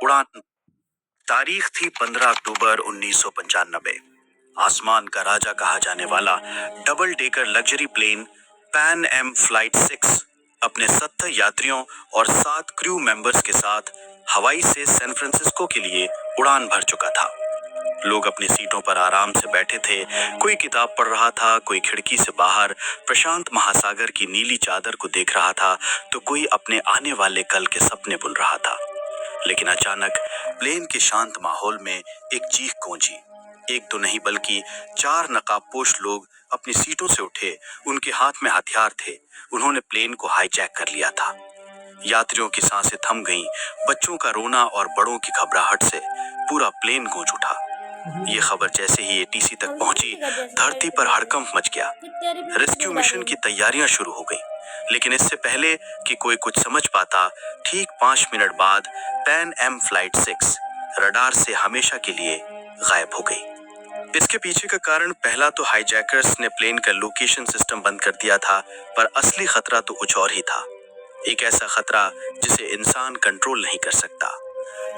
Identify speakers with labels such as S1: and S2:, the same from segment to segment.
S1: उड़ान। तारीख थी 15 अक्टूबर 1995। आसमान का राजा कहा जाने वाला double decker luxury plane Pan Am flight 6 अपने 70 यात्रियों और 7 क्रू मेंबर्स के साथ हवाई से सैन फ्रांसिस्को के लिए उड़ान भर चुका था। लोग अपनी सीटों पर आराम से बैठे थे। कोई किताब पढ़ रहा था, कोई खिड़की से बाहर प्रशांत महासागर की नीली चादर को देख रहा था, तो कोई अपने आने वाले कल के सपने बुन रहा था। लेकिन अचानक प्लेन के शांत माहौल में एक चीख गूंजी। एक तो नहीं बल्कि 4 नकाबपोश लोग अपनी सीटों से उठे। उनके हाथ में हथियार थे। उन्होंने प्लेन को हाईजैक कर लिया था। यात्रियों की सांसें थम गईं। बच्चों का रोना और बड़ों की घबराहट से पूरा प्लेन गूंज उठा। ये खबर जैसे ही एटीसी तक पहुंची, धरती पर हड़कंप मच गया। रेस्क्यू मिशन की तैयारियां शुरू हो गईं। लेकिन इससे पहले कि कोई कुछ समझ पाता, ठीक 5 मिनट बाद पैन एम फ्लाइट 6 रडार से हमेशा के लिए गायब हो गई। इसके पीछे का कारण पहला तो हाईजैकर्स ने प्लेन का लोकेशन सिस्टम बंद कर दिया था, पर असली खतरा तो कुछ और ही था। एक ऐसा खतरा जिसे इंसान कंट्रोल नहीं कर सकता।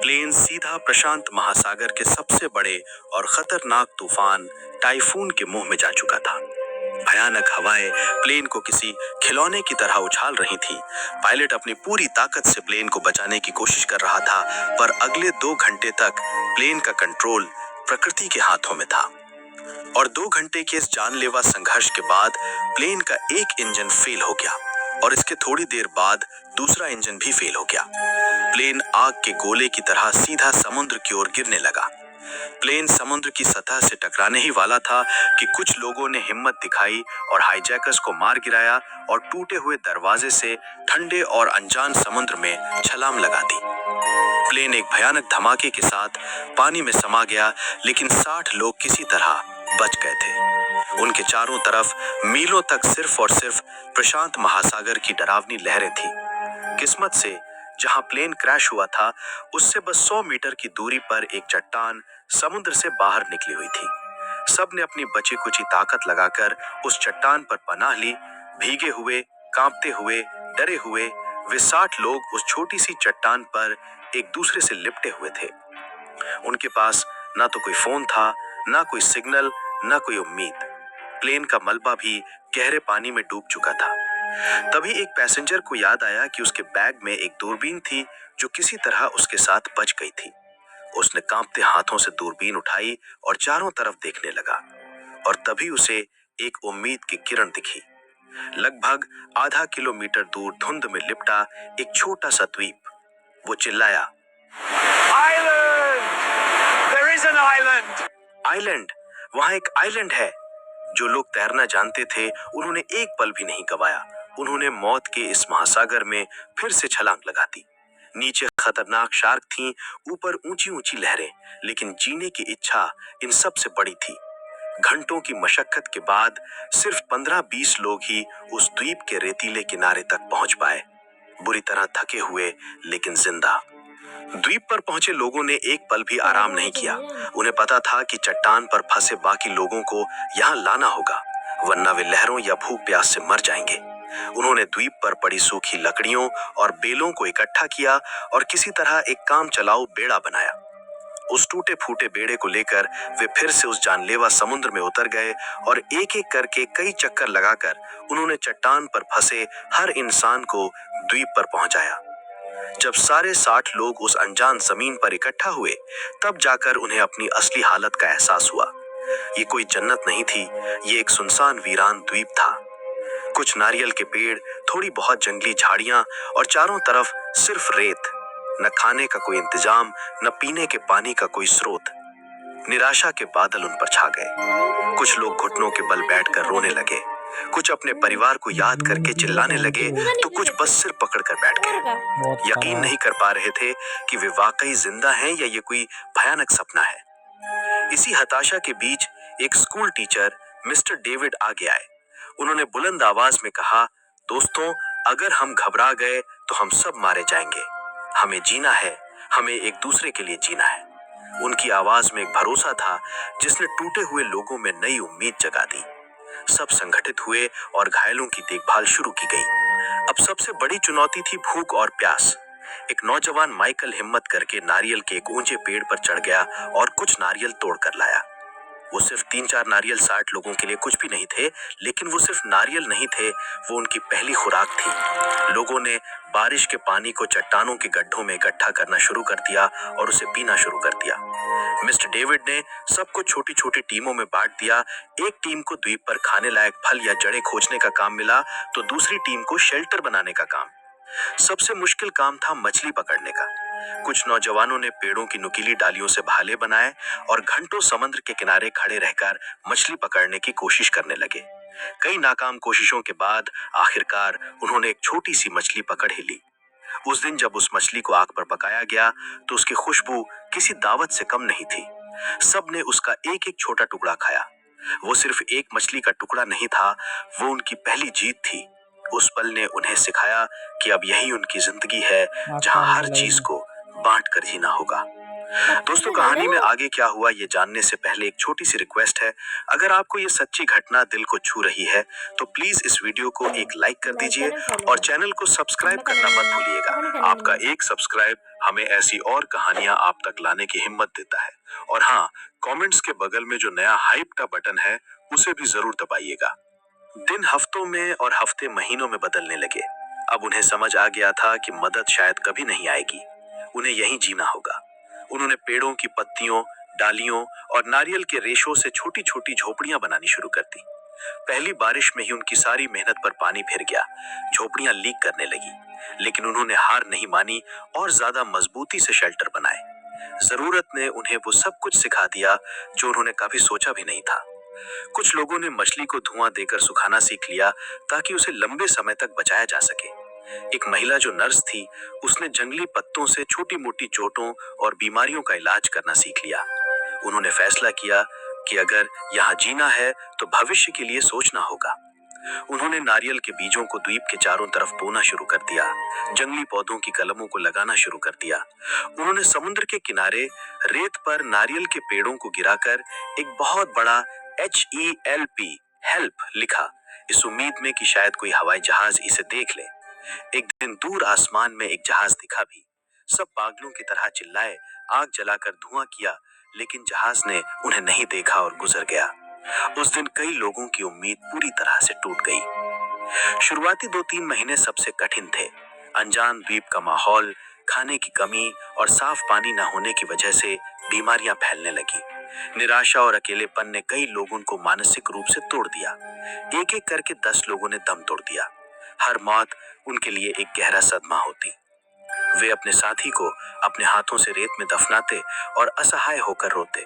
S1: प्लेन सीधा प्रशांत महासागर के सबसे बड़े और खतरनाक तूफान टाइफून के मुंह में जा चुका था। भयानक हवाएं प्लेन को किसी खिलौने की तरह उछाल रही थी। पायलट अपनी पूरी ताकत से प्लेन को बचाने की कोशिश कर रहा था, पर अगले 2 घंटे तक प्लेन का कंट्रोल प्रकृति के हाथों में था। और 2 घंटे के इस जानलेवा संघर्ष के बाद प्लेन का एक इंजन फेल हो गया और इसके थोड़ी देर बाद दूसरा इंजन भी फेल हो गया। प्लेन आग के गोले की तरह सीधा समुद्र की ओर गिरने लगा। प्लेन समुद्र की सतह से टकराने ही वाला था कि कुछ लोगों ने हिम्मत दिखाई और हाईजैकर्स को मार गिराया और टूटे हुए दरवाजे से ठंडे और अनजान समुद्र में छलांग लगा दी। प्लेन एक भयानक धमाके के साथ पानी में समा गया, लेकिन 60 लोग किसी तरह बच गए थे। उनके चारों तरफ मीलों तक सिर्फ और सिर्फ प्रशांत महासागर की डरावनी लहरें थी। किस्मत से जहां प्लेन क्रैश हुआ था, उससे बस 100 मीटर की दूरी पर एक चट्टान समुद्र से बाहर निकली हुई थी। सबने अपनी बची कुची ताकत लगाकर उस चट्टान पर पनाह ली। भीगे हुए, कांपते हुए, डरे हुए वे 60 लोग उस छोटी सी चट्टान पर एक दूसरे से लिपटे हुए थे। उनके पास ना तो कोई फोन था, ना कोई सिग्नल, ना कोई उम्मीद। प्लेन का मलबा भी गहरे पानी में डूब चुका था। तभी एक पैसेंजर को याद आया कि उसके बैग में एक दूरबीन थी जो किसी तरह उसके साथ बच गई थी। उसने कांपते हाथों से दूरबीन उठाई और चारों तरफ देखने लगा, और तभी उसे एक उम्मीद की किरण दिखी। लगभग आधा किलोमीटर दूर धुंध में लिपटा एक छोटा सा द्वीप। वो चिल्लाया, island! There is an island! Island! वहां एक आइलैंड है। जो लोग तैरना जानते थे, उन्होंने एक पल भी नहीं गवाया। उन्होंने मौत के इस महासागर में फिर से छलांग लगा दी। नीचे खतरनाक शार्क थीं, ऊपर ऊंची ऊंची लहरें, लेकिन जीने की इच्छा इन सब से बड़ी थी। घंटों की मशक्कत के बाद सिर्फ 15-20 लोग ही उस द्वीप के रेतीले किनारे तक पहुंच पाए, बुरी तरह थके हुए लेकिन जिंदा। द्वीप पर पहुंचे लोगों ने एक पल भी आराम नहीं किया। उन्हें पता था कि चट्टान पर फंसे बाकी लोगों को यहाँ लाना होगा, वरना वे लहरों या भूख प्यास से मर जाएंगे। उन्होंने द्वीप पर पड़ी सूखी लकड़ियों और बेलों को इकट्ठा किया और किसी तरह एक काम चलाऊ बेड़ा बनाया। उस टूटे फूटे बेड़े को लेकर वे फिर से उस जानलेवा समुद्र में उतर गए और एक एक करके कई चक्कर लगाकर उन्होंने चट्टान पर फंसे हर इंसान को द्वीप पर पहुंचाया। जब सारे 60 लोग उस अनजान जमीन पर इकट्ठा हुए, तब जाकर उन्हें अपनी असली हालत का एहसास हुआ। ये कोई जन्नत नहीं थी, ये एक सुनसान वीरान द्वीप था। कुछ नारियल के पेड़, थोड़ी बहुत जंगली झाड़ियां और चारों तरफ सिर्फ रेत। न खाने का कोई इंतजाम, न पीने के पानी का कोई स्रोत। निराशा के बादल उन पर छा गए। कुछ लोग घुटनों के बल बैठकर रोने लगे, कुछ अपने परिवार को याद करके चिल्लाने लगे, तो कुछ बस सिर पकड़कर बैठ गए। यकीन नहीं कर पा रहे थे कि वे वाकई जिंदा हैं या ये कोई भयानक सपना है। इसी हताशा के बीच एक स्कूल टीचर मिस्टर डेविड आगे आए। उन्होंने बुलंद आवाज में कहा, दोस्तों, अगर हम घबरा गए तो हम सब मारे जाएंगे। हमें जीना है, हमें एक दूसरे के लिए जीना है। उनकी आवाज में एक भरोसा था जिसने टूटे हुए लोगों में नई उम्मीद जगा दी। सब संगठित हुए और घायलों की देखभाल शुरू की गई। अब सबसे बड़ी चुनौती थी भूख और प्यास। एक नौजवान माइकल हिम्मत करके नारियल के एक ऊंचे पेड़ पर चढ़ गया और कुछ नारियल तोड़ कर लाया। वो सिर्फ 3-4 नारियल 60 लोगों के लिए कुछ भी नहीं थे, लेकिन वो सिर्फ नारियल नहीं थे, वो उनकी पहली खुराक थी। लोगों ने बारिश के पानी को चट्टानों के गड्ढों में इकट्ठा करना शुरू कर दिया और उसे पीना शुरू कर दिया। मिस्टर डेविड ने सबको छोटी छोटी टीमों में बांट दिया। एक टीम को द्वीप पर खाने लायक फल या जड़ें खोजने का काम मिला, तो दूसरी टीम को शेल्टर बनाने का काम। सबसे मुश्किल काम था मछली पकड़ने का। कुछ नौजवानों ने पेड़ों की नुकीली डालियों से भाले बनाए और घंटों समुद्र के किनारे खड़े रहकर मछली पकड़ने की कोशिश करने लगे। कई नाकाम कोशिशों के बाद आखिरकार उन्होंने एक छोटी सी मछली पकड़ ही ली। उस दिन जब उस मछली को आग पर पकाया गया तो उसकी खुशबू किसी दावत से कम नहीं थी। सबने उसका एक एक छोटा टुकड़ा खाया। वो सिर्फ एक मछली का टुकड़ा नहीं था, वो उनकी पहली जीत थी। उस पल ने उन्हें सिखाया कि अब यही उनकी जिंदगी है, जहां हर चीज को बांट कर जीना होगा। दोस्तों, कहानी में आगे क्या हुआ ये जानने से पहले एक छोटी सी रिक्वेस्ट है। अगर आपको ये सच्ची घटना दिल को छू रही है तो प्लीज इस वीडियो को एक लाइक कर दीजिए और चैनल को सब्सक्राइब करना मत भूलिएगा। आपका एक सब्सक्राइब हमें ऐसी और कहानियां आप तक लाने की हिम्मत देता है। और हाँ, कमेंट्स के बगल में जो नया हाइप का बटन है उसे भी जरूर दबाइएगा। दिन हफ्तों में और हफ्ते महीनों में बदलने लगे। अब उन्हें समझ आ गया था कि मदद शायद कभी नहीं आएगी, उन्हें यहीं जीना होगा। उन्होंने पेड़ों की पत्तियों, डालियों और नारियल के रेशों से छोटी छोटी झोपड़ियां बनानी शुरू कर दी। पहली बारिश में ही उनकी सारी मेहनत पर पानी फिर गया। झोपड़ियां लीक करने लगी, लेकिन उन्होंने हार नहीं मानी और ज्यादा मजबूती से शेल्टर बनाए। जरूरत ने उन्हें वो सब कुछ सिखा दिया जो उन्होंने कभी सोचा भी नहीं था। कुछ लोगों ने मछली को धुआं देकर सुखाना सीख लिया ताकि उसे लंबे समय तक बचाया जा सके। एक महिला जो नर्स थी, उसने जंगली पत्तों से छोटी मोटी चोटों और बीमारियों का इलाज करना सीख लिया। उन्होंने फैसला किया कि अगर यहाँ जीना है तो भविष्य के लिए सोचना होगा। उन्होंने नारियल के बीजों को द्वीप के चारों तरफ बोना शुरू कर दिया, जंगली पौधों की कलमों को लगाना शुरू कर दिया। उन्होंने समुद्र के किनारे रेत पर नारियल के पेड़ों को गिराकर एक बहुत बड़ा HELP हेल्प लिखा, इस उम्मीद में कि शायद कोई हवाई जहाज इसे देख ले। एक दिन दूर आसमान में एक जहाज दिखा भी। सब पागलों की तरह चिल्लाए, आग जलाकर धुआं किया, लेकिन जहाज ने उन्हें नहीं देखा और गुजर गया। उस दिन कई लोगों की उम्मीद पूरी तरह से टूट गई। शुरुआती 2-3 महीने सबसे कठिन थे। अनजान द्वीप का माहौल, खाने की कमी और साफ पानी न होने की वजह से बीमारियां फैलने लगी। निराशा और अकेलेपन ने कई लोगों को मानसिक रूप से तोड़ दिया। एक एक करके 10 लोगों ने दम तोड़ दिया। हर मौत उनके लिए एक गहरा सदमा होती। वे अपने साथी को अपने हाथों से रेत में दफनाते और असहाय होकर रोते।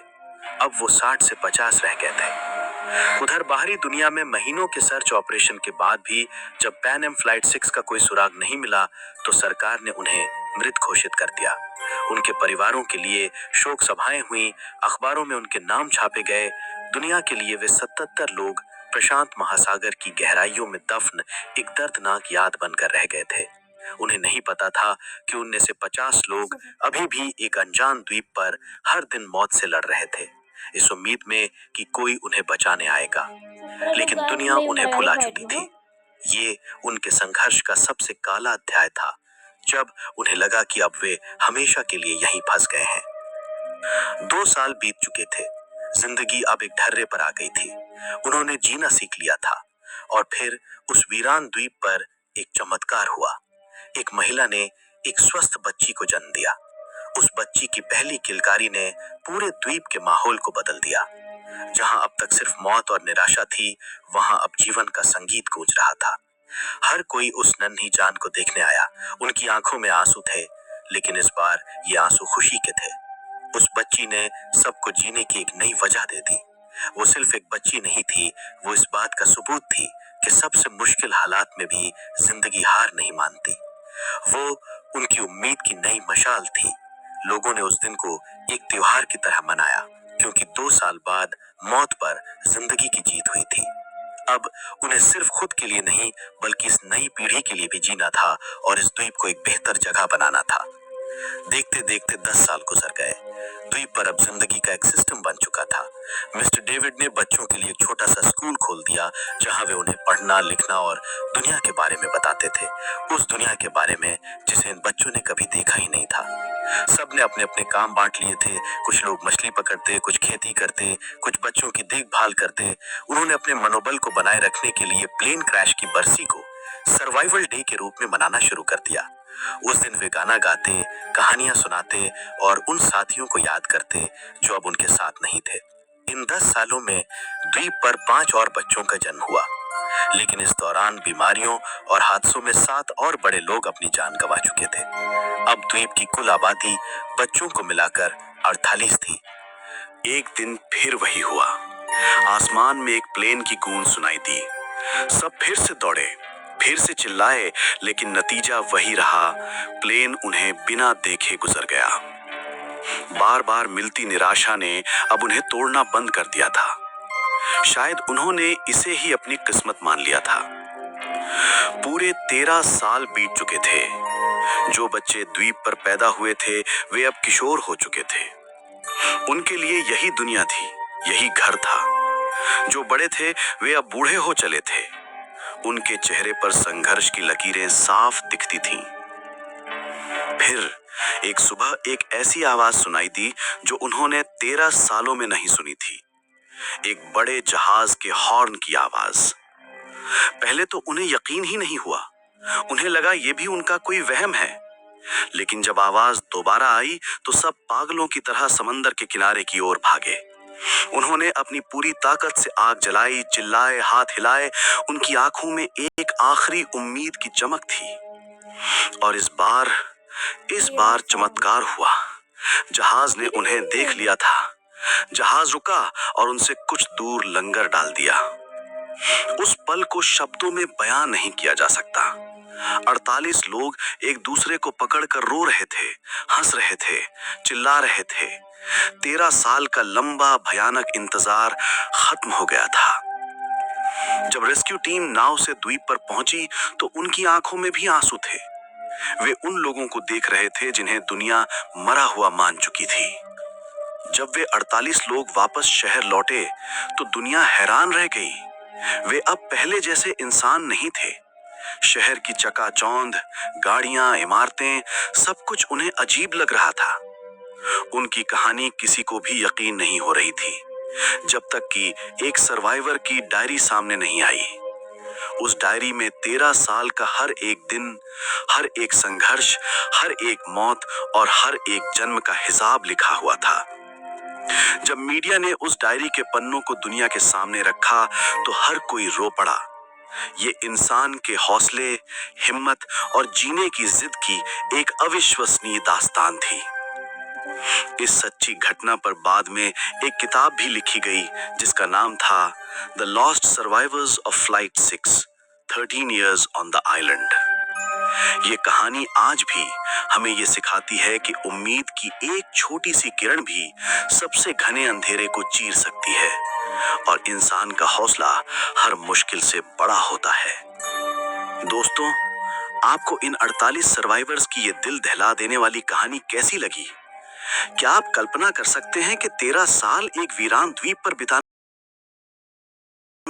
S1: अब वो 60 से 50 रह गए थे। उधर बाहरी दुनिया में महीनों के सर्च ऑपरेशन के बाद भी जब पैन एम फ्लाइट 6 का कोई सुराग नहीं मिला तो सरकार ने उन्हें मृत घोषित कर दिया। उनके परिवारों के लिए शोक सभाएं हुई, अखबारों में उनके नाम छापे गए। दुनिया के लिए वे 77 लोग प्रशांत महासागर की गहराइयों में दफन एक दर्दनाक याद बनकर रह गए थे। उन्हें नहीं पता था कि उनमें से 50 लोग अभी भी एक अनजान द्वीप पर हर दिन मौत से लड़ रहे थे, इस उम्मीद में कि कोई उन्हें बचाने आएगा। लेकिन दुनिया उन्हें भुला चुकी थी। ये उनके संघर्ष का सबसे काला अध्याय था, जब उन्हें लगा कि अब वे हमेशा के लिए यहीं फंस गए हैं। 2 साल बीत चुके थे। जिंदगी अब एक ढर्रे पर आ गई थी। उन्होंने जीना सीख लिया था। और फिर उस वीरान द्वीप पर एक चमत्कार हुआ। एक महिला ने एक स्वस्थ बच्ची को जन्म दिया। उस बच्ची की पहली किलकारी ने पूरे द्वीप के माहौल को बदल दिया। जहां अब तक सिर्फ मौत और निराशा थी, वहां अब जीवन का संगीत गूंज रहा था। हर कोई उस नन्ही जान को देखने आया। उनकी आंखों में आंसू थे, लेकिन इस बार ये आंसू खुशी के थे। उस बच्ची ने सबको जीने की एक नई वजह दे दी। वो सिर्फ एक बच्ची नहीं थी, वो इस बात का सबूत थी कि सबसे मुश्किल हालात में भी जिंदगी हार नहीं मानती। वो उनकी उम्मीद की नई मशाल थी। लोगों ने उस दिन को एक त्योहार की तरह मनाया, क्योंकि 2 साल बाद मौत पर जिंदगी की जीत हुई थी। अब उन्हें सिर्फ खुद के लिए नहीं, बल्कि इस नई पीढ़ी के लिए भी जीना था और इस द्वीप को एक बेहतर जगह बनाना था। देखते देखते 10 साल गुजर गए। द्वीप पर अब जिंदगी का एक सिस्टम बन चुका था। मिस्टर डेविड ने बच्चों के लिए एक छोटा सा स्कूल खोल दिया, जहां वे उन्हें पढ़ना लिखना और दुनिया के बारे में बताते थे, उस दुनिया के बारे में जिसे इन बच्चों ने कभी देखा ही नहीं था। सबने अपने अपने काम बांट लिए थे। कुछ लोग मछली पकड़ते, कुछ खेती करते, कुछ बच्चों की देखभाल करते। उन्होंने अपने मनोबल को बनाए रखने के लिए प्लेन क्रैश की बरसी को सर्वाइवल डे के रूप में मनाना शुरू कर दिया। उस दिन वे गाना गाते, कहानियां सुनाते और उन साथियों को याद करते जो अब उनके साथ नहीं थे। इन 10 सालों में द्वीप पर 5 और बच्चों का जन्म हुआ, लेकिन इस दौरान बीमारियों और हादसों में 7 और बड़े लोग अपनी जान गंवा चुके थे। अब द्वीप की कुल आबादी बच्चों को मिलाकर 48 थी। एक दिन फिर वही हुआ। आसमान में एक प्लेन की गूंज सुनाई दी। सब फिर से दौड़े, फिर से चिल्लाए, लेकिन नतीजा वही रहा। प्लेन उन्हें बिना देखे गुजर गया। बार बार मिलती निराशा ने अब उन्हें तोड़ना बंद कर दिया था। शायद उन्होंने इसे ही अपनी किस्मत मान लिया था। पूरे 13 साल बीत चुके थे। जो बच्चे द्वीप पर पैदा हुए थे वे अब किशोर हो चुके थे। उनके लिए यही दुनिया थी, यही घर था। जो बड़े थे वे अब बूढ़े हो चले थे। उनके चेहरे पर संघर्ष की लकीरें साफ दिखती थीं। फिर एक सुबह एक ऐसी आवाज सुनाई दी जो उन्होंने 13 सालों में नहीं सुनी थी। एक बड़े जहाज के हॉर्न की आवाज। पहले तो उन्हें यकीन ही नहीं हुआ। उन्हें लगा ये भी उनका कोई वहम है। लेकिन जब आवाज दोबारा आई तो सब पागलों की तरह समंदर के किनारे की ओर भागे। उन्होंने अपनी पूरी ताकत से आग जलाई, चिल्लाए, हाथ हिलाए। उनकी आंखों में एक आखिरी उम्मीद की चमक थी। और इस बार चमत्कार हुआ। जहाज ने उन्हें देख लिया था। जहाज रुका और उनसे कुछ दूर लंगर डाल दिया। उस पल को शब्दों में बयां नहीं किया जा सकता। 48 लोग एक दूसरे को पकड़कर रो रहे थे, हंस रहे थे, चिल्ला रहे थे। 13 साल का लंबा भयानक इंतजार खत्म हो गया था। जब रेस्क्यू टीम नाव से द्वीप पर पहुंची तो उनकी आंखों में भी आंसू थे। वे उन लोगों को देख रहे थे जिन्हें दुनिया मरा हुआ मान चुकी थी। जब वे 48 लोग वापस शहर लौटे तो दुनिया हैरान रह गई। वे अब पहले जैसे इंसान नहीं थे। शहर की चकाचौंध, गाड़ियां, इमारतें, सब कुछ उन्हें अजीब लग रहा था। उनकी कहानी किसी को भी यकीन नहीं हो रही थी, जब तक कि एक सर्वाइवर की डायरी सामने नहीं आई। उस डायरी में 13 साल का हर एक दिन, हर एक संघर्ष, हर एक मौत और हर एक जन्म का हिसाब लिखा हुआ था। जब मीडिया ने उस डायरी के पन्नों को दुनिया के सामने रखा तो हर कोई रो पड़ा। ये इंसान के हौसले, हिम्मत और जीने की जिद की एक अविश्वसनीय दास्तान थी। इस सच्ची घटना पर बाद में एक किताब भी लिखी गई जिसका नाम था the lost survivors of flight 6, 13 years on the island. ये कहानी आज भी हमें ये सिखाती है कि उम्मीद की एक छोटी सी किरण भी सबसे घने अंधेरे को चीर सकती है और इंसान का हौसला हर मुश्किल से बड़ा होता है। दोस्तों, आपको इन 48 सर्वाइवर्स की ये दिल दहला देने वाली कहानी कैसी लगी? क्या आप कल्पना कर सकते हैं कि 13 साल एक वीरान द्वीप पर बिताना